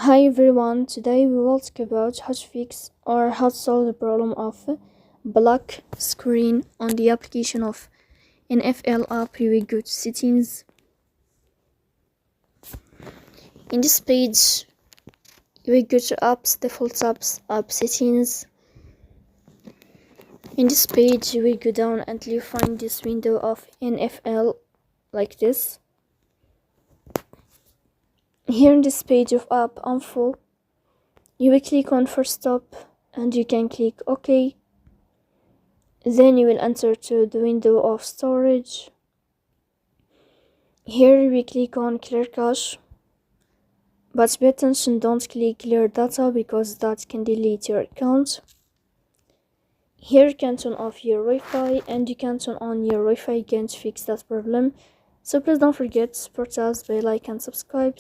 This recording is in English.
Hi everyone, today we will talk about how to fix or how to solve the problem of black screen on the application of NFL app. You will go to settings. In this page, you will go to apps, default apps, app settings. In this page, you will go down until you find this window of NFL like this. Here in this page of app info, you will click on first stop and you can click OK. Then you will enter to the window of storage. Here we click on clear cache, but pay attention, don't click clear data because that can delete your account. Here you can turn off your Wi-Fi and you can turn on your Wi-Fi again to fix that problem. So please don't forget to support us by like and subscribe.